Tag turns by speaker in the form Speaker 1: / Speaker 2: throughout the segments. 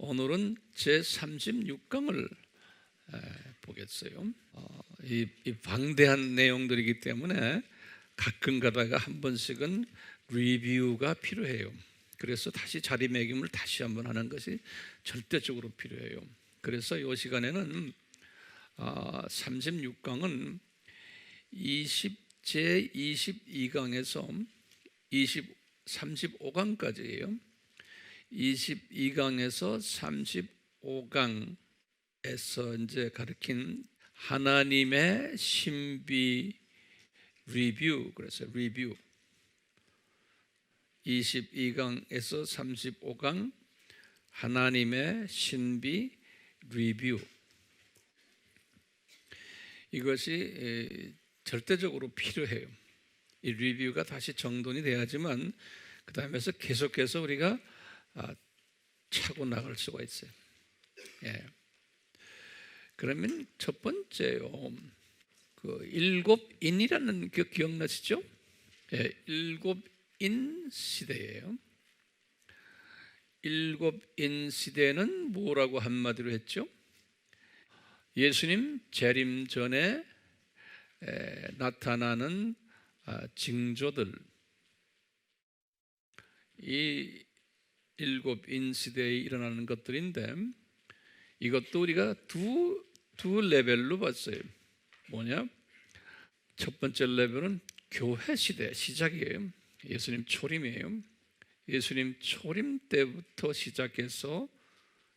Speaker 1: 오늘은 제36강을 보겠어요. 이 방대한 내용들이기 때문에 가끔 가다가 한 번씩은 리뷰가 필요해요. 그래서 다시 자리매김을 다시 한번 하는 것이 절대적으로 필요해요. 그래서 이 시간에는 36강은 제22강에서 35강까지예요. 22강에서 35강에서 이제 가르친 하나님의 신비 리뷰, 그래서 리뷰 22강에서 35강 하나님의 신비 리뷰, 이것이 절대적으로 필요해요. 이 리뷰가 다시 정돈이 돼야지만 그 다음에서 계속해서 우리가 차고 나갈 수가 있어요. 그러면 첫 번째요, 그 일곱인이라는 그 기억나시죠? 일곱인 시대예요. 일곱인 시대는 뭐라고 한마디로 했죠? 예수님 재림 전에 나타나는 징조들, 이 일곱인 시대에 일어나는 것들인데, 이것도 우리가 두 레벨로 봤어요. 뭐냐? 첫 번째 레벨은 교회 시대 시작이에요. 예수님 초림이에요. 예수님 초림 때부터 시작해서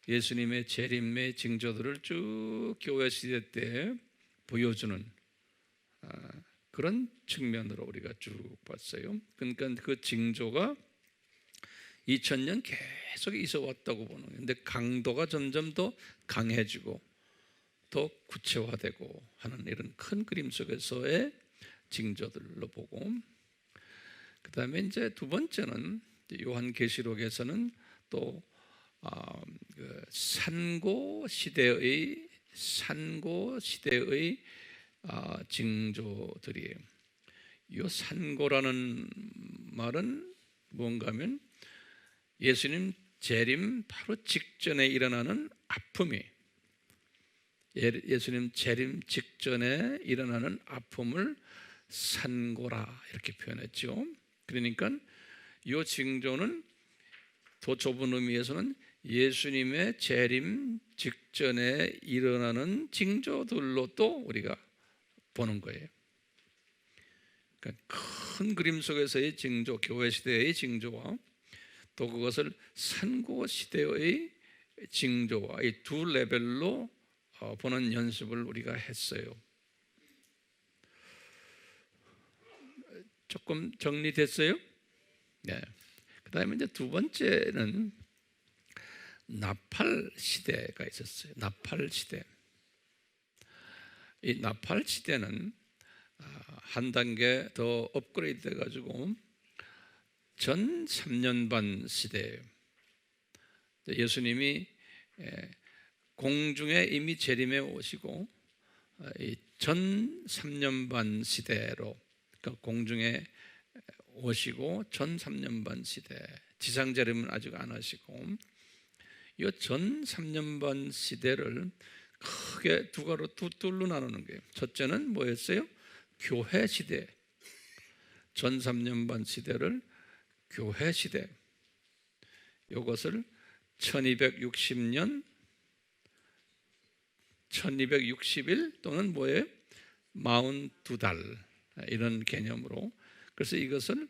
Speaker 1: 예수님의 재림의 징조들을 쭉 교회 시대 때 보여주는 그런 측면으로 우리가 쭉 봤어요. 그러니까 그 징조가 2000년 계속 있어 왔다고 보는 거예요. 근데 강도가 점점 더 강해지고 더 구체화되고 하는 이런 큰 그림 속에서의 징조들로 보고, 그 다음에 이제 두 번째는 요한계시록에서는 또 산고 시대의 징조들이에요. 이 산고라는 말은 뭔가 하면 예수님 재림 바로 직전에 일어나는 아픔이, 예수님 재림 직전에 일어나는 아픔을 산고라 이렇게 표현했죠. 그러니까 이 징조는 더 좁은 의미에서는 예수님의 재림 직전에 일어나는 징조들로 또 우리가 보는 거예요. 그러니까 큰 그림 속에서의 징조, 교회 시대의 징조와 또 그것을 산고 시대의 징조와 이 두 레벨로 보는 연습을 우리가 했어요. 조금 정리됐어요? 네. 그 다음에 이제 두 번째는 나팔 시대가 있었어요. 나팔 시대. 이 나팔 시대는 한 단계 더 업그레이드 돼가지고 전 3년 반 시대예요. 예수님이 공중에 이미 재림해 오시고 전 3년 반 시대로, 그러니까 공중에 오시고 전 3년 반 시대, 지상 재림은 아직 안 하시고, 이 전 3년 반 시대를 크게 두 둘로 나누는 거예요. 첫째는 뭐였어요? 교회 시대. 전 3년 반 시대를 교회 시대, 이것을 1260년, 1260일 또는 뭐예요? 42달 이런 개념으로. 그래서 이것을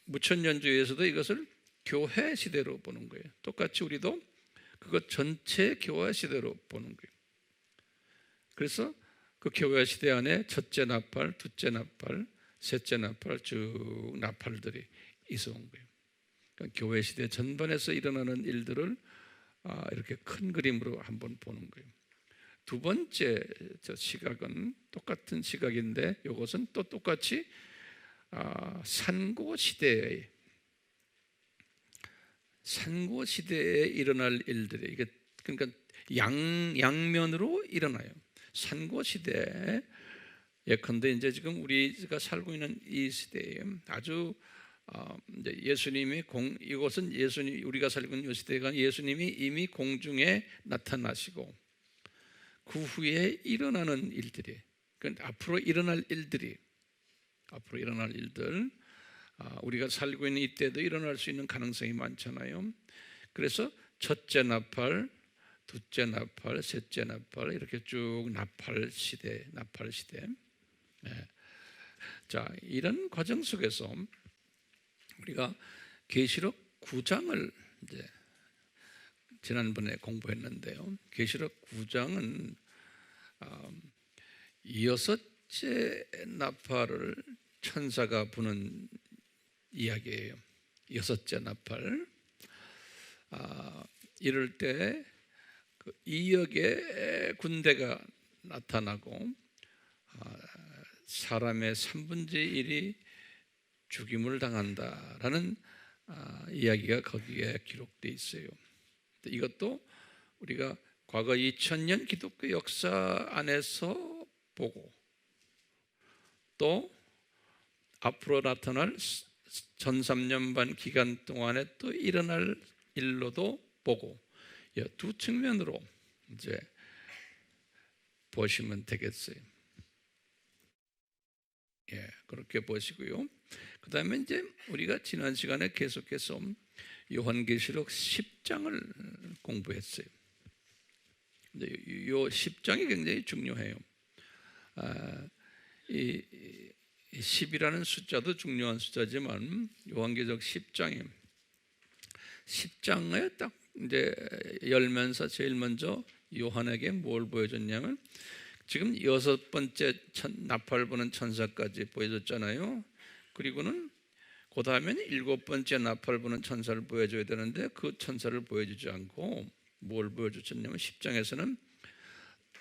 Speaker 1: 무천년주의에서도 이것을 교회 시대로 보는 거예요. 똑같이 우리도 그것 전체 교회 시대로 보는 거예요. 그래서 그 교회 시대 안에 첫째 나팔, 둘째 나팔, 셋째 나팔, 쭉 나팔들이 있어 온 거예요. 그러니까 교회 시대 전반에서 일어나는 일들을 이렇게 큰 그림으로 한번 보는 거예요. 두 번째 시각은 똑같은 시각인데, 이것은 또 똑같이 산고 시대에 일어날 일들이, 이게 그러니까 양면으로 일어나요. 산고 시대, 예컨대 이제 지금 우리가 살고 있는 이 시대에 아주 이제 예수님이 이곳은 예수님 우리가 살고 있는 이 시대가 예수님이 이미 공중에 나타나시고 그 후에 일어나는 일들이 앞으로 일어날 일들 우리가 살고 있는 이때도 일어날 수 있는 가능성이 많잖아요. 그래서 첫째 나팔, 둘째 나팔, 셋째 나팔 이렇게 쭉 나팔 시대. 네. 자, 이런 과정 속에서 우리가 계시록 9장을 이제 지난번에 공부했는데요. 계시록 9장은 여섯째 나팔을 천사가 부는 이야기예요. 여섯째 나팔. 이럴 때 그 2억의 군대가 나타나고 사람의 3분의 1이 죽임을 당한다라는 이야기가 거기에 기록되어 있어요. 이것도 우리가 과거 2000년 기독교 역사 안에서 보고 또 앞으로 나타날 전 3년 반 기간 동안에 또 일어날 일로도 보고 두 측면으로 이제 보시면 되겠어요. 그렇게 보시고요. 그 다음에 이제 우리가 지난 시간에 계속해서 요한계시록 10장을 공부했어요. 이 10장이 굉장히 중요해요. 이 10이라는 숫자도 중요한 숫자지만 요한계시록 10장에 딱 이제 열면서 제일 먼저 요한에게 뭘 보여줬냐면 지금 여섯 번째 나팔 부는 천사까지 보여줬잖아요. 그리고는 그 다음에는 일곱 번째 나팔 부는 천사를 보여줘야 되는데 그 천사를 보여주지 않고 뭘 보여줬냐면 10장에서는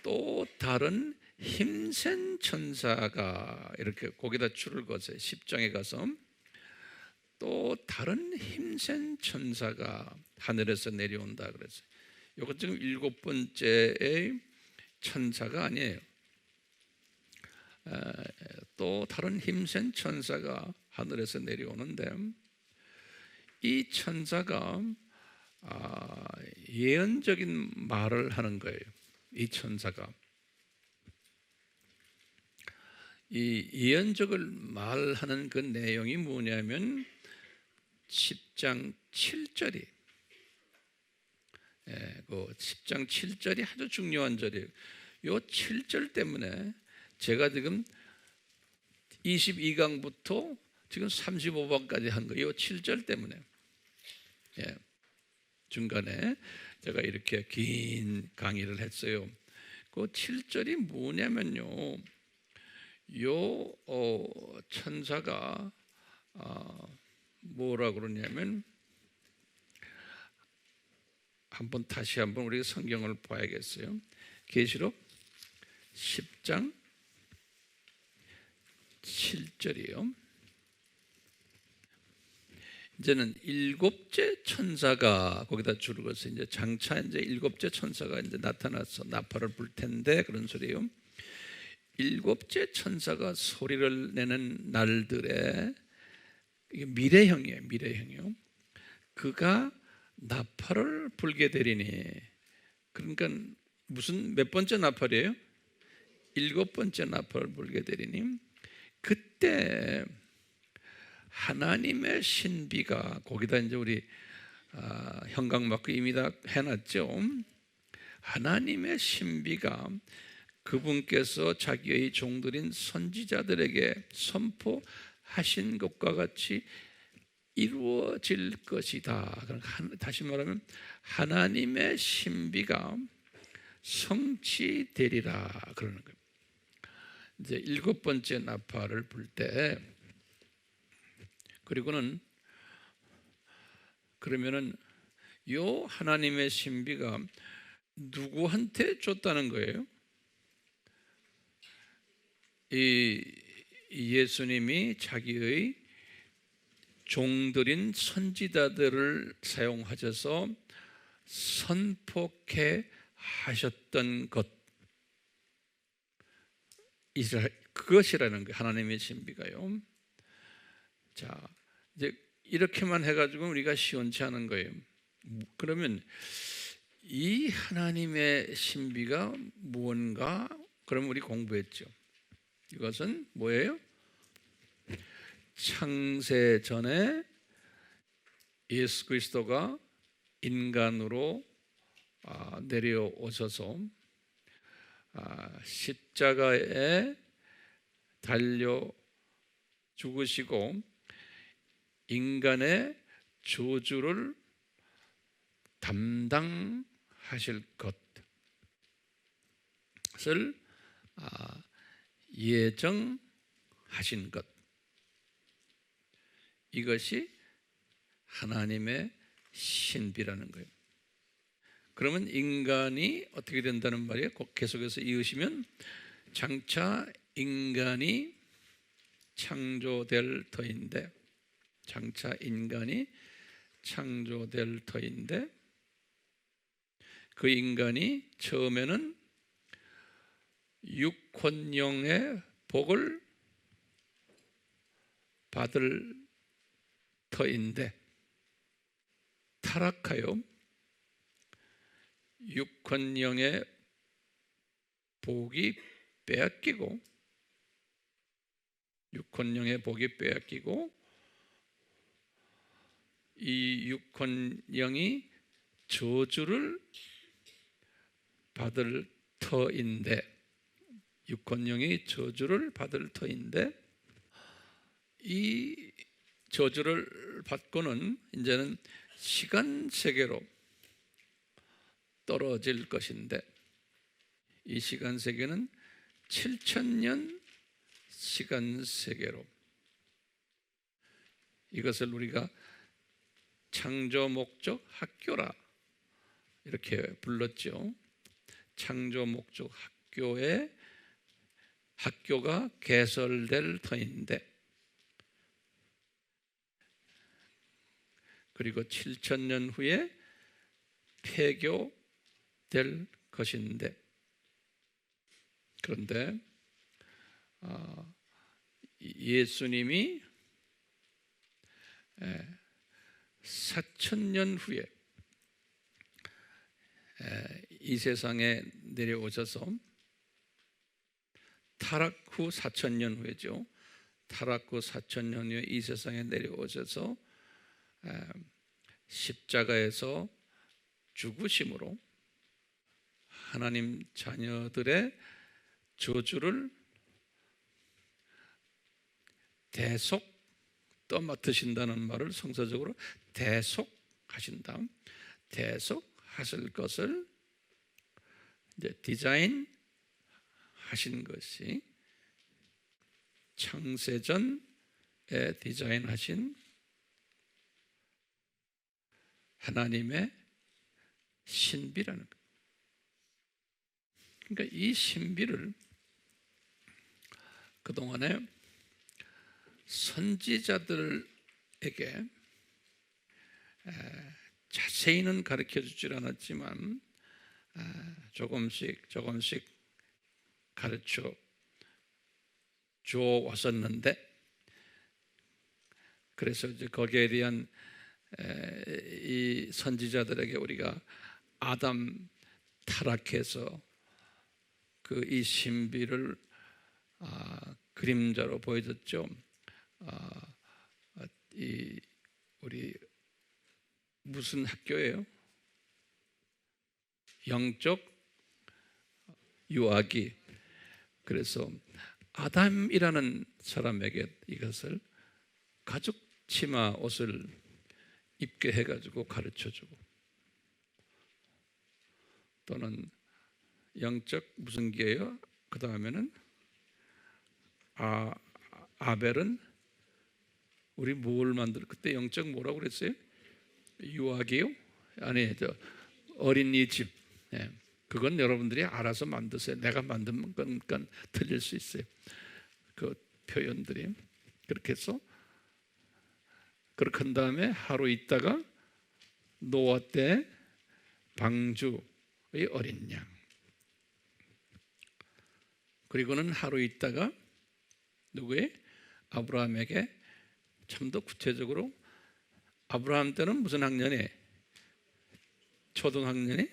Speaker 1: 또 다른 힘센 천사가 이렇게 거기다 줄을 거세요. 10장에 가서 또 다른 힘센 천사가 하늘에서 내려온다 그랬어요. 이거 지금 일곱 번째의 천사가 아니에요. 또 다른 힘센 천사가 하늘에서 내려오는데 이 천사가 예언적인 말을 하는 거예요. 이 천사가 이 예언적을 말하는 그 내용이 뭐냐면 10장 7절이 그 10장 7절이 아주 중요한 절이에요. 이 7절 때문에 제가 지금 22강부터 지금 35강까지 한 거예요. 이 7절 때문에 중간에 제가 이렇게 긴 강의를 했어요. 그 7절이 뭐냐면요, 요 천사가 뭐라 그러냐면 다시 한번 우리가 성경을 봐야겠어요. 계시록 10장 7절이요. 이제는 일곱째 천사가 거기다 줄을 거서 이제 장차 이제 일곱째 천사가 이제 나타나서 나팔을 불 텐데 그런 소리예요. 일곱째 천사가 소리를 내는 날들에 이게 미래형이에요. 그가 나팔을 불게 되리니, 그러니까 무슨 몇 번째 나팔이에요? 일곱 번째 나팔을 불게 되리니 그때 하나님의 신비가 거기다 이제 우리 형광마크 이미 다 해놨죠. 하나님의 신비가 그분께서 자기의 종들인 선지자들에게 선포하신 것과 같이 이루어질 것이다. 다시 말하면 하나님의 신비가 성취되리라 그러는 거예요. 이제 일곱 번째 나팔을 불 때, 그러면은 요 하나님의 신비가 누구한테 줬다는 거예요? 이 예수님이 자기의 종들인 선지자들을 사용하셔서 선포케 하셨던 그것이라는 거예요. 하나님의 신비가요. 자, 이제 이렇게만 해가지고 우리가 시원치 않은 거예요. 그러면 이 하나님의 신비가 무언가? 그럼 우리 공부했죠. 이것은 뭐예요? 창세 전에 예수 그리스도가 인간으로 내려오셔서 십자가에 달려 죽으시고 인간의 저주를 담당하실 것을 예정하신 것, 이것이 하나님의 신비라는 거예요. 그러면 인간이 어떻게 된다는 말이에요? 계속해서 이으시면 장차 인간이 창조될 터인데, 장차 인간이 창조될 터인데, 그 인간이 처음에는 육혼령의 복을 받을 터인데 타락하여 육혼령의 복이 빼앗기고, 육혼령의 복이 빼앗기고 이 육혼령이 저주를 받을 터인데, 육혼령이 저주를 받을 터인데, 이 저주를 받고는 이제는 시간 세계로 떨어질 것인데, 이 시간 세계는 7,000년 시간 세계로, 이것을 우리가 창조 목적 학교라 이렇게 불렀죠. 창조 목적 학교가 개설될 터인데, 그리고 7,000년 후에 폐교될 것인데, 그런데 예수님이 4,000년 후에 이 세상에 내려오셔서, 타락 후 4,000년 후에죠. 타락 후 4,000년 후에 이 세상에 내려오셔서 십자가에서 죽으심으로 하나님 자녀들의 저주를 대속 떠맡으신다는 말을 성서적으로 대속하신다, 대속하실 것을 이제 디자인하신 것이 창세전에 디자인하신 하나님의 신비라는 거예요. 그러니까 이 신비를 그동안에 선지자들에게 자세히는 가르쳐 주질 않았지만 조금씩 가르쳐 줘 왔었는데, 그래서 이제 거기에 대한 이 선지자들에게 우리가 아담 타락해서 그 이 신비를 그림자로 보여줬죠. 이 우리 무슨 학교예요? 영적 유아기. 그래서 아담이라는 사람에게 이것을 가죽 치마 옷을 입게 해가지고 가르쳐주고, 또는 영적 무슨 기예요? 그 다음에는 아벨은 우리 뭘 그때 영적 뭐라고 그랬어요? 유아기요? 아니, 어린이집. 예. 그건 여러분들이 알아서 만드세요. 내가 만든 거니까 틀릴 수 있어요. 그 표현들이. 그렇게 해서 그렇게 한 다음에 하루 있다가 노아 때 방주의 어린 양, 그리고는 하루 있다가 누구의? 아브라함에게 좀 더 구체적으로 아브라함 때는 무슨 학년에? 초등학년에?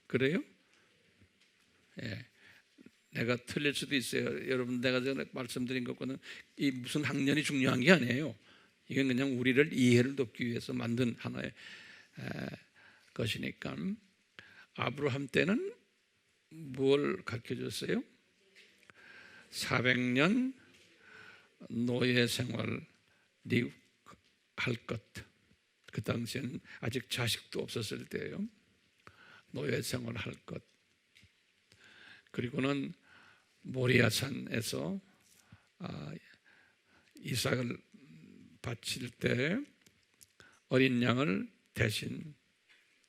Speaker 1: 그래요? 예. 내가 틀릴 수도 있어요. 여러분, 내가 전에 말씀드린 것과는 이 무슨 학년이 중요한 게 아니에요. 이건 그냥 우리를 이해를 돕기 위해서 만든 하나의 것이니까. 아브라함 때는 뭘 가르쳐 줬어요? 400년 노예 생활 할 것. 그 당시에는 아직 자식도 없었을 때예요. 노예 생활 할 것. 그리고는 모리아산에서 이삭을 바칠 때 어린 양을 대신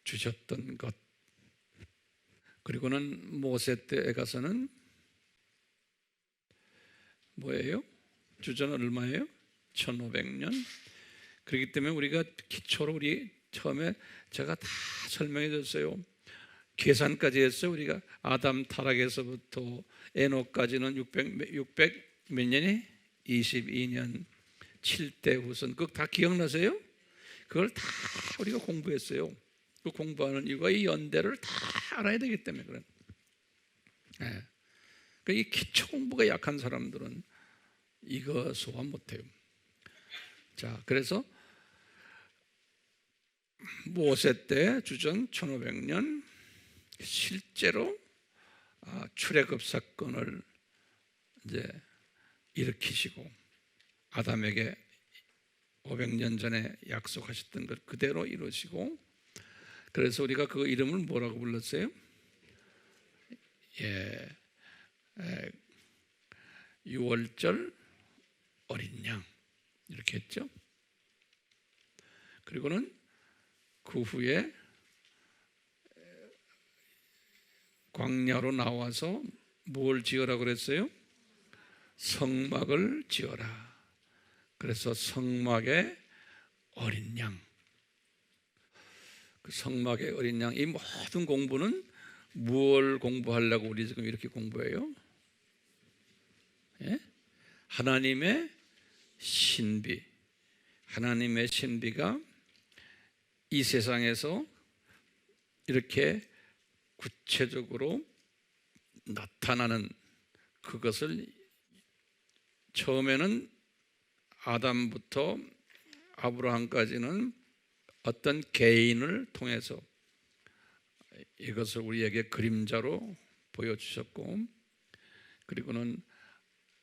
Speaker 1: 주셨던 것. 그리고는 모세 때에 가서는 뭐예요? 주전 얼마예요? 1500년. 그렇기 때문에 우리가 기초로 우리 처음에 제가 다 설명해 줬어요. 계산까지 했어요. 우리가 아담 타락에서부터 에녹까지는 600 몇 년이? 22년 7대 후손. 그거 다 기억나세요? 그걸 다 우리가 공부했어요. 그 공부하는 이유가 이 연대를 다 알아야 되기 때문에 그런. 네. 그러니까 이 기초 공부가 약한 사람들은 이거 소화 못해요. 자, 그래서 모세 때 주전 1500년 실제로 출애굽 사건을 이제 일으키시고 아담에게 500년 전에 약속하셨던 것 그대로 이루시고, 그래서 우리가 그 이름을 뭐라고 불렀어요? 유월절 어린 양 이렇게 했죠. 그리고는 그 후에 광야로 나와서 뭘 지어라 그랬어요? 성막을 지어라. 그래서 성막의 어린 양. 그 성막의 어린 양, 이 모든 공부는 무엇을 공부하려고 우리 지금 이렇게 공부해요? 예? 하나님의 신비. 하나님의 신비가 이 세상에서 이렇게 구체적으로 나타나는 그것을 처음에는 아담부터 아브라함까지는 어떤 개인을 통해서 이것을 우리에게 그림자로 보여주셨고, 그리고는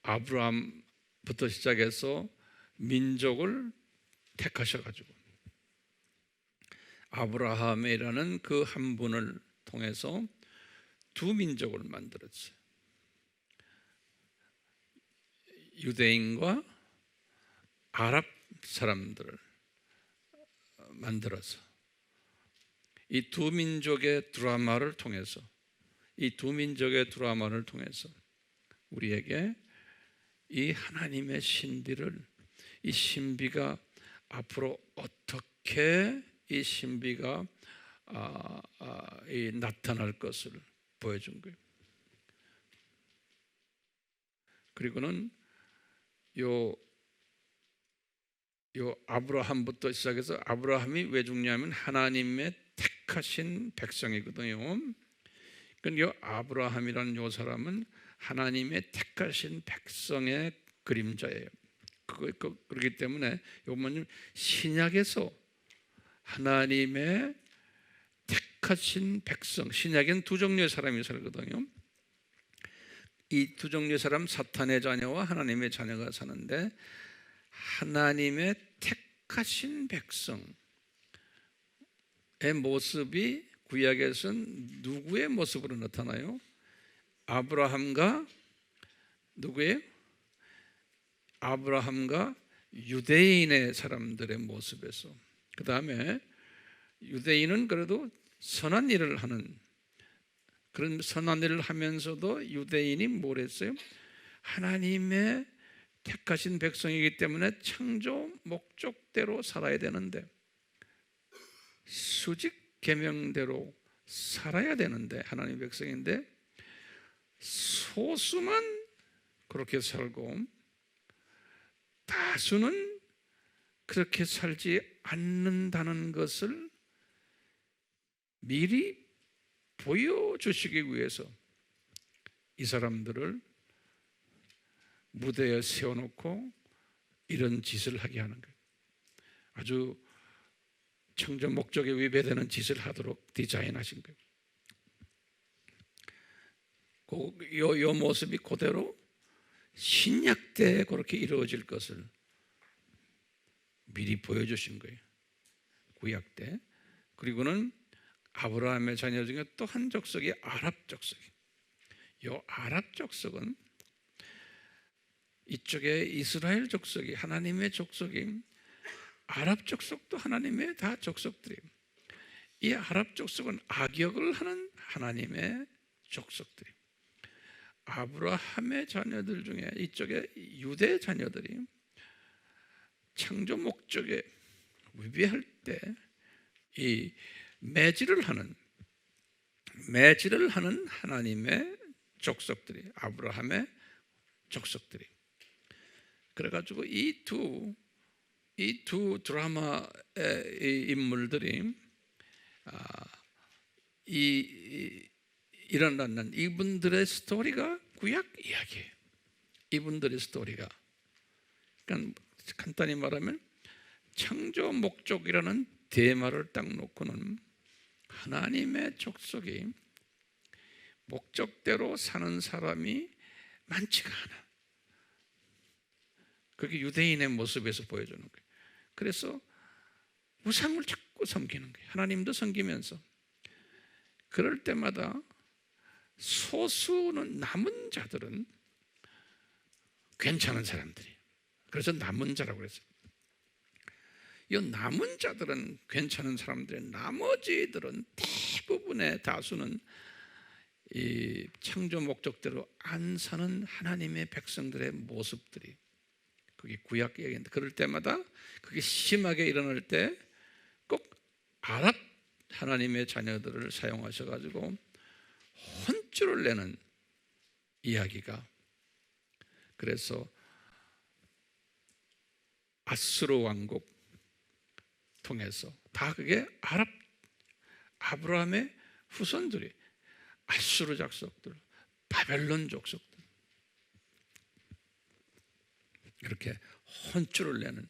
Speaker 1: 아브라함부터 시작해서 민족을 택하셔가지고 아브라함이라는 그 한 분을 통해서 두 민족을 만들었어요. 유대인과 아랍 사람들을 만들어서 이 두 민족의 드라마를 통해서, 이 두 민족의 드라마를 통해서 우리에게 이 하나님의 신비를, 이 신비가 앞으로 어떻게 이 신비가 나타날 것을 보여준 거예요. 그리고는 요 아브라함부터 시작해서, 아브라함이 왜 중요하면 하나님의 택하신 백성이거든요. 그러니까 요 아브라함이라는 요 사람은 하나님의 택하신 백성의 그림자예요. 그렇기 때문에 요번님 신약에서 하나님의 택하신 백성, 신약에는 두 종류의 사람이 살거든요. 이 두 종류의 사람, 사탄의 자녀와 하나님의 자녀가 사는데, 하나님의 택하신 백성의 모습이 구약에서는 누구의 모습으로 나타나요? 아브라함과 누구예요? 아브라함과 유대인의 사람들의 모습에서. 그 다음에 유대인은 그래도 선한 일을 하는, 그런 선한 일을 하면서도 유대인이 뭘 했어요? 하나님의 택하신 백성이기 때문에 창조 목적대로 살아야 되는데, 수직 계명대로 살아야 되는데, 하나님의 백성인데 소수만 그렇게 살고 다수는 그렇게 살지 않는다는 것을 미리 보여주시기 위해서 이 사람들을 무대에 세워놓고 이런 짓을 하게 하는 거예요. 아주 창조 목적에 위배되는 짓을 하도록 디자인하신 거예요. 이 모습이 그대로 신약 때 그렇게 이루어질 것을 미리 보여주신 거예요. 구약 때. 그리고는 아브라함의 자녀 중에 또 한 족속이 아랍 족속이에요. 이 아랍 족속은 이쪽에 이스라엘 족속이 하나님의 족속이, 아랍 족속도 하나님의 다 족속들이에요. 이 아랍 족속은 악역을 하는 하나님의 족속들이에요. 아브라함의 자녀들 중에 이쪽에 유대 자녀들이 창조 목적에 위배할 때 이 매질을 하는 하나님의 족속들이, 아브라함의 족속들이. 그래가지고 이 두 드라마의 인물들이 일어나는 이분들의 스토리가 구약 이야기예요. 이분들의 스토리가, 그러니까 간단히 말하면 창조 목적이라는 테마를 딱 놓고는 하나님의 족속이 목적대로 사는 사람이 많지가 않아. 그게 유대인의 모습에서 보여주는 거예요. 그래서 우상을 자꾸 섬기는 거예요. 하나님도 섬기면서. 그럴 때마다 소수는, 남은 자들은 괜찮은 사람들이에요. 그래서 남은 자라고 그랬어요. 이 남은 자들은 괜찮은 사람들의, 나머지들은, 대부분의 다수는 이 창조 목적대로 안 사는 하나님의 백성들의 모습들이, 그게 구약 얘기인데, 그럴 때마다 그게 심하게 일어날 때 꼭 아랍 하나님의 자녀들을 사용하셔가지고 혼쭐을 내는 이야기가, 그래서 아수르 왕국 통해서 다 그게 아브라함의 후손들이, 아수르 족속들, 바벨론 족속들, 이렇게 혼쭐을 내는.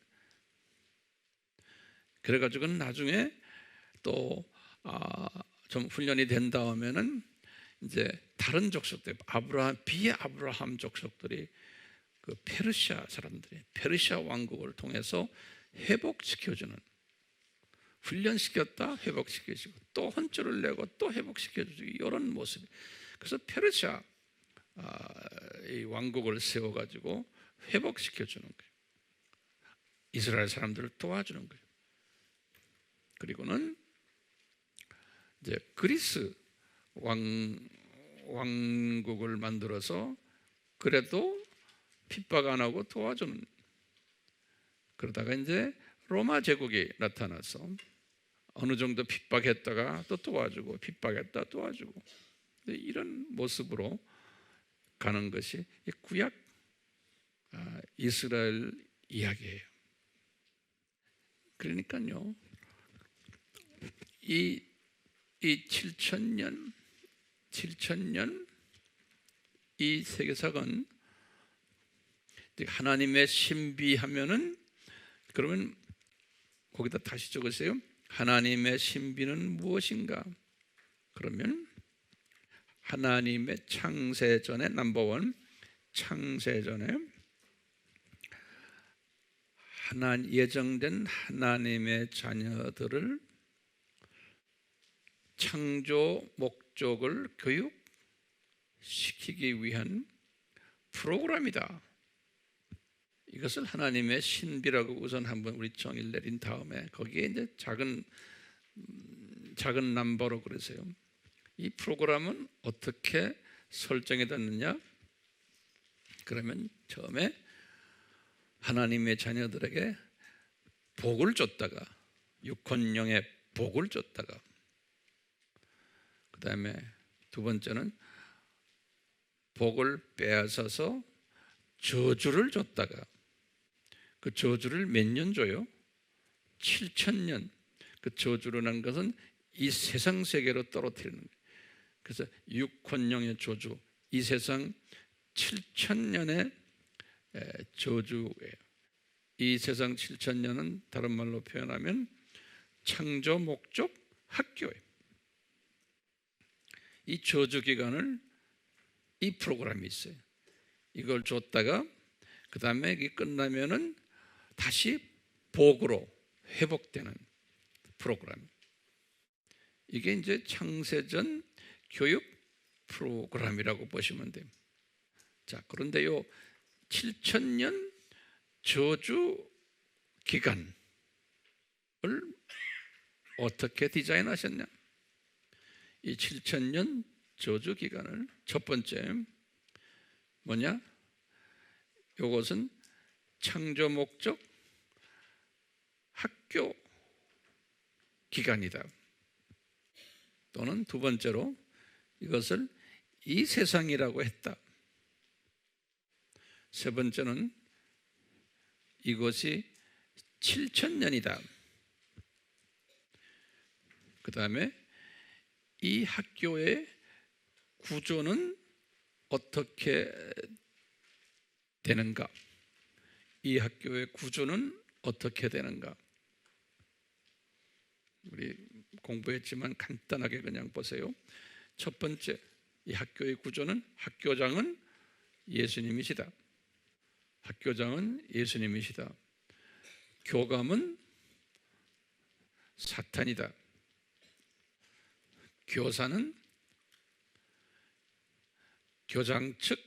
Speaker 1: 그래가지고 나중에 또 좀 훈련이 된 다음에는 이제 다른 족속들, 비아브라함 족속들이 그 페르시아 사람들이 페르시아 왕국을 통해서 회복시켜주는, 훈련시켰다 회복시켜주고 또 혼쭐을 내고 또 회복시켜주고 이런 모습. 그래서 페르시아 이 왕국을 세워가지고 회복시켜주는 거예요. 이스라엘 사람들을 도와주는 거예요. 그리고는 이제 그리스 왕국을 만들어서 그래도 핍박 안 하고 도와주는. 그러다가 이제 로마 제국이 나타나서 어느 정도 핍박했다가 또 도와주고, 핍박했다 도와주고, 이런 모습으로 가는 것이 구약 이스라엘 이야기예요. 그러니까요, 이 7,000년 이 세계사건, 하나님의 신비하면은, 그러면 거기다 다시 적으세요. 하나님의 신비는 무엇인가? 그러면 하나님의 창세전에 넘버원, 창세전에 예정된 하나님의 자녀들을 창조 목적을 교육시키기 위한 프로그램이다. 이것을 하나님의 신비라고 우선 한번 우리 정의를 내린 다음에 거기에 이제 작은 넘버로 그러세요. 이 프로그램은 어떻게 설정이 됐느냐? 그러면 처음에 하나님의 자녀들에게 복을 줬다가, 육혼령의 복을 줬다가, 그 다음에 두 번째는 복을 빼앗아서 저주를 줬다가, 그 저주를 몇 년 줘요? 7,000년 그 저주로 난 것은 이 세상 세계로 떨어뜨리는 거예요. 그래서 육혼령의 저주, 이 세상 7,000년의 저주예요. 이 세상 7,000년은 다른 말로 표현하면 창조 목적 학교예요. 이 저주 기간을 이 프로그램이 있어요. 이걸 줬다가 그 다음에 이게 끝나면은 다시 복으로 회복되는 프로그램. 이게 이제 창세전 교육 프로그램이라고 보시면 돼요. 자, 그런데 요 7,000년 저주 기간을 어떻게 디자인하셨냐? 이 7,000년 저주 기간을 첫 번째 뭐냐? 요것은 창조 목적 학교 기간이다. 또는 두 번째로 이것을 이 세상이라고 했다. 세 번째는 이것이 7,000년이다. 그 다음에 이 학교의 구조는 어떻게 되는가? 이 학교의 구조는 어떻게 되는가? 우리 공부했지만 간단하게 그냥 보세요. 첫 번째, 이 학교의 구조는 학교장은 예수님이시다. 학교장은 예수님이시다. 교감은 사탄이다. 교사는 교장 측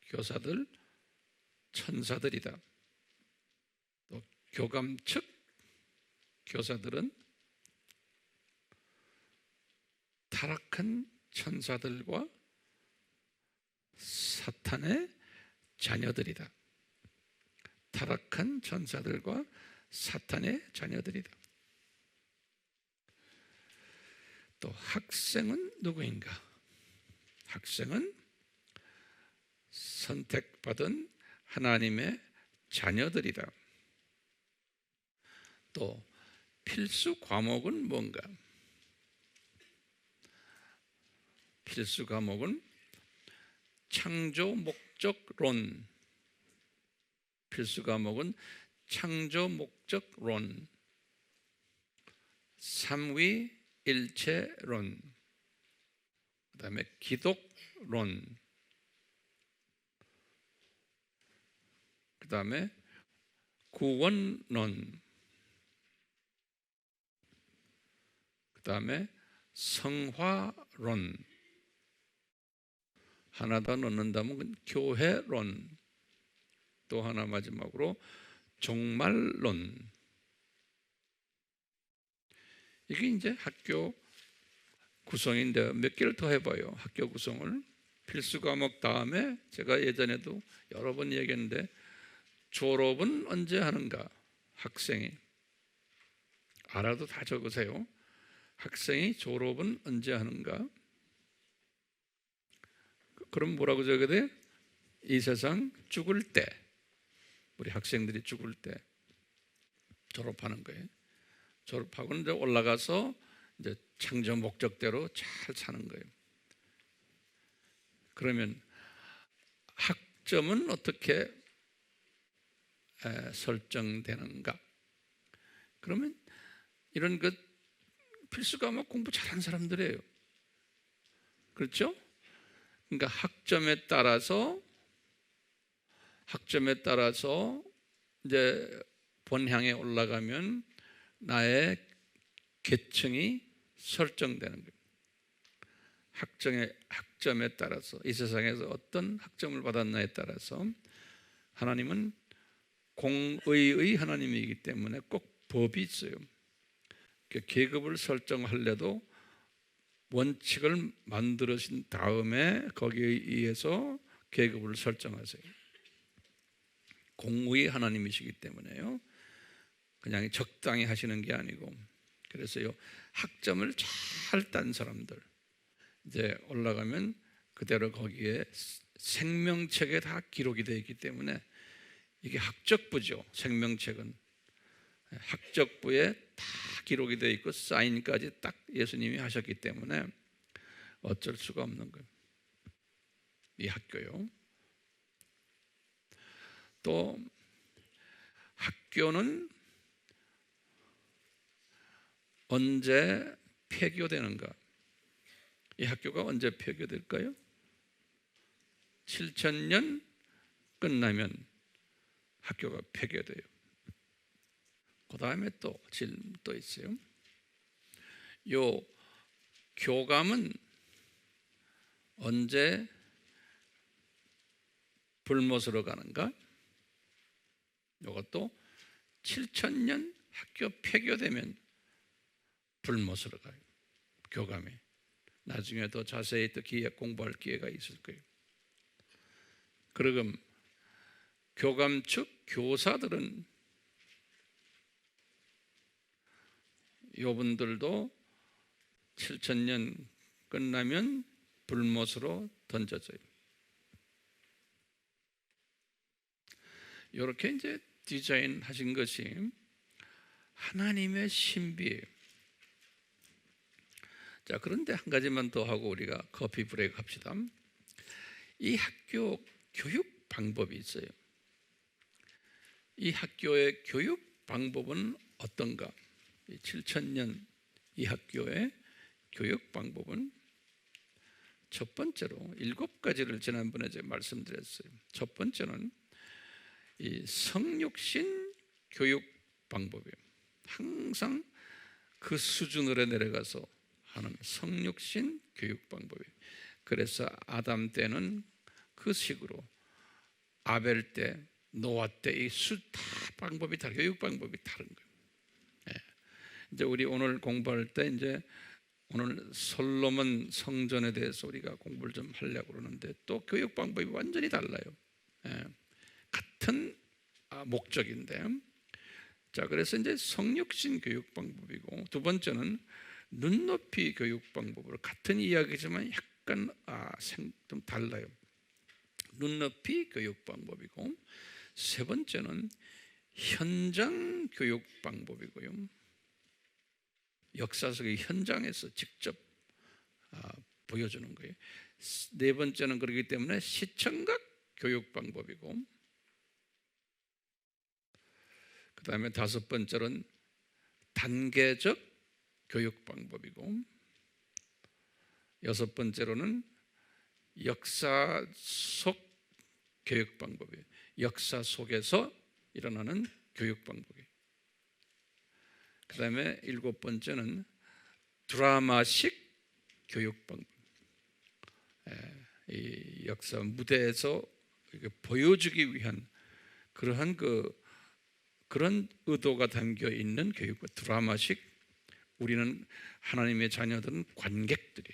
Speaker 1: 교사들 천사들이다. 또 교감 측 교사들은 타락한 천사들과 사탄의 자녀들이다. 타락한 천사들과 사탄의 자녀들이다. 또 학생은 누구인가? 학생은 선택받은 하나님의 자녀들이다. 또 필수 과목은 뭔가? 필수 과목은 창조 목적론. 필수 과목은 창조 목적론, 삼위일체론, 그 다음에 기독론, 그 다음에 구원론, 그 다음에 성화론, 하나 더 넣는다면 교회론, 또 하나 마지막으로 종말론. 이게 이제 학교 구성인데 몇 개를 더 해봐요. 학교 구성을. 필수 과목 다음에 제가 예전에도 여러 번 얘기했는데 졸업은 언제 하는가? 학생이. 알아도 다 적으세요. 학생이 졸업은 언제 하는가? 그럼 뭐라고 적어야 돼? 이 세상 죽을 때, 우리 학생들이 죽을 때 졸업하는 거예요. 졸업하고 이제 올라가서 이제 창조 목적대로 잘 사는 거예요. 그러면 학점은 어떻게 설정되는가? 그러면 이런 그 필수 과목 공부 잘하는 사람들이에요. 그렇죠? 그러니까 학점에 따라서 이제 본향에 올라가면 나의 계층이 설정되는 거예요. 학점에 따라서 이 세상에서 어떤 학점을 받았나에 따라서 하나님은 공의의 하나님이기 때문에 꼭 법이 있어요. 계급을 설정하려도 원칙을 만들으신 다음에 거기에 의해서 계급을 설정하세요. 공의 하나님이시기 때문에요. 그냥 적당히 하시는 게 아니고. 그래서요, 학점을 잘 딴 사람들 이제 올라가면 그대로 거기에 생명책에 다 기록이 되어 있기 때문에 이게 학적부죠. 생명책은 학적부에 다 기록이 되어 있고 사인까지 딱 예수님이 하셨기 때문에 어쩔 수가 없는 거예요. 이 학교요. 또 학교는 언제 폐교되는가? 이 학교가 언제 폐교될까요? 7000년 끝나면 학교가 폐교돼요. 그 다음에 또 질문 또 있어요. 요 교감은 언제 불못으로 가는가? 이것도 7000년 학교 폐교되면 불못으로 가요. 교감이. 나중에 더 자세히 또 공부할 기회가 있을 거예요. 그러면 교감 측 교사들은 이분들도 7000년 끝나면 불못으로 던져져요. 이렇게 이제 디자인하신 것이 하나님의 신비예요. 자, 그런데 한 가지만 더 하고 우리가 커피 브레이크 합시다. 이 학교 교육 방법이 있어요. 이 학교의 교육 방법은 어떤가? 7000년 이 학교의 교육 방법은 첫 번째로 7가지를 지난번에 제가 말씀드렸어요. 첫 번째는 이 성육신 교육 방법이에요. 항상 그 수준으로 내려가서 하는 성육신 교육 방법이에요. 그래서 아담 때는 그 식으로, 아벨 때, 노아 때 이 다 방법이 다르고 교육 방법이 다른 거예요. 이제 우리 오늘 공부할 때 이제 오늘 솔로몬 성전에 대해서 우리가 공부를 좀 하려고 그러는데 또 교육 방법이 완전히 달라요. 같은 목적인데, 자, 그래서 이제 성육신 교육 방법이고, 두 번째는 눈높이 교육 방법으로 같은 이야기지만 약간 좀 달라요. 눈높이 교육 방법이고, 세 번째는 현장 교육 방법이고요. 역사 속의 현장에서 직접 보여주는 거예요. 네 번째는 그렇기 때문에 시청각 교육 방법이고, 그 다음에 다섯 번째는 단계적 교육 방법이고, 여섯 번째로는 역사 속 교육 방법이에요. 역사 속에서 일어나는 교육 방법이에요. 그 다음에 일곱 번째는 드라마식 교육 방법. 이 역사 무대에서 보여주기 위한 그런 의도가 담겨 있는 교육, 드라마식. 우리는 하나님의 자녀들은 관객들이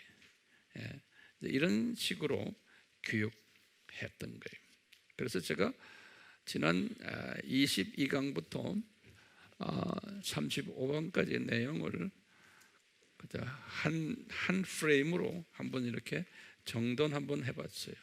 Speaker 1: 이런 식으로 교육했던 거예요. 그래서 제가 지난 22강부터 35강까지의 내용을 한 프레임으로 한번 이렇게 정돈 한번 해봤어요.